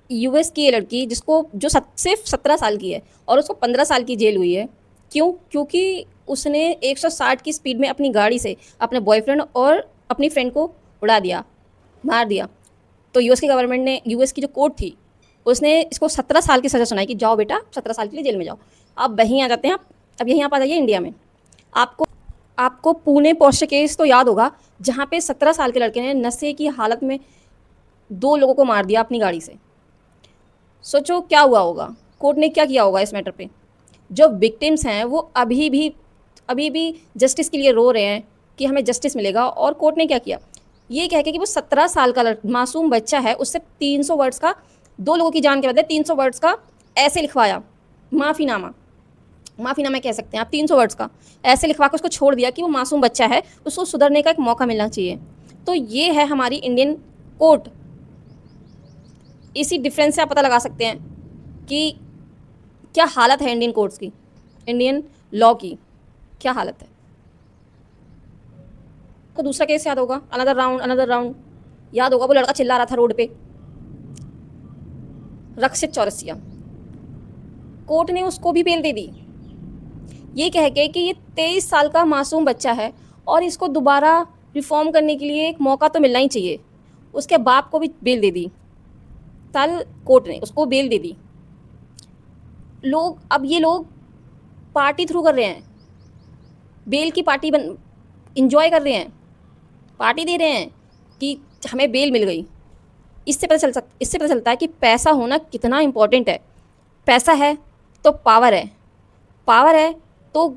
US की ये लड़की जिसको जो सिर्फ 17 साल की है और उसको 15 साल की जेल हुई है। क्यों? क्योंकि उसने 160 की स्पीड में अपनी गाड़ी से अपने बॉयफ्रेंड और अपनी फ्रेंड को उड़ा दिया, मार दिया। तो यूएस की गवर्नमेंट ने, यूएस की जो कोर्ट थी, उसने इसको 17 साल की सज़ा सुनाई कि जाओ बेटा 17 साल के लिए जेल में जाओ। अब वहीं आ जाते हैं आप। अब यहीं आप आ जाइए इंडिया में। आपको आपको पुणे पोर्शे केस तो याद होगा, जहाँ पे 17 साल के लड़के ने नशे की हालत में 2 लोगों को मार दिया अपनी गाड़ी से। सोचो क्या हुआ होगा, कोर्ट ने क्या किया होगा इस मैटर पे। जो विक्टिम्स हैं वो अभी भी जस्टिस के लिए रो रहे हैं कि हमें जस्टिस मिलेगा, और कोर्ट ने क्या किया, ये कह के कि वो 17 साल का मासूम बच्चा है, उससे 300 वर्ड्स का, 2 लोगों की जान के बदले 300 वर्ड्स का ऐसे लिखवाया, माफ़ीनामा, माफ़ीनामा कह सकते हैं आप, 300 वर्ड्स का ऐसे लिखवा के उसको छोड़ दिया कि वो मासूम बच्चा है, उसको सुधरने का एक मौका मिलना चाहिए। तो ये है हमारी इंडियन कोर्ट। इसी डिफरेंस से आप पता लगा सकते हैं कि क्या हालत है इंडियन कोर्ट्स की, इंडियन लॉ की क्या हालत है। को दूसरा केस याद होगा, अनदर राउंड अनदर राउंड, याद होगा वो लड़का चिल्ला रहा था रोड पे, रक्षित चौरसिया। कोर्ट ने उसको भी बेल दे दी, ये कह के कि ये 23 साल का मासूम बच्चा है और इसको दोबारा रिफॉर्म करने के लिए एक मौका तो मिलना ही चाहिए। उसके बाप को भी बेल दे दी, कल कोर्ट ने उसको बेल दे दी। अब ये लोग पार्टी थ्रू कर रहे हैं, बेल की पार्टी इंजॉय कर रहे हैं, पार्टी दे रहे हैं कि हमें बेल मिल गई। इससे पता चलता है कि पैसा होना कितना इम्पोर्टेंट है। पैसा है तो पावर है, पावर है तो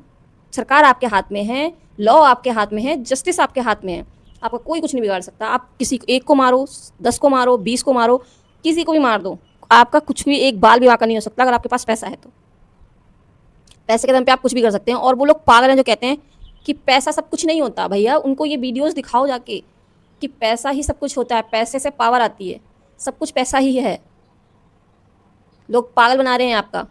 सरकार आपके हाथ में है, लॉ आपके हाथ में है, जस्टिस आपके हाथ में है। आपका कोई कुछ नहीं बिगाड़ सकता। आप किसी एक को मारो, 10 को मारो, 20 को मारो, किसी को भी मार दो, आपका कुछ भी एक बाल भी बांका नहीं हो सकता अगर आपके पास पैसा है तो। पैसे के दम पे आप कुछ भी कर सकते हैं। और वो लोग पागल हैं जो कहते हैं कि पैसा सब कुछ नहीं होता। भैया उनको ये वीडियोस दिखाओ जाके कि पैसा ही सब कुछ होता है, पैसे से पावर आती है, सब कुछ पैसा ही है। लोग पागल बना रहे हैं आपका।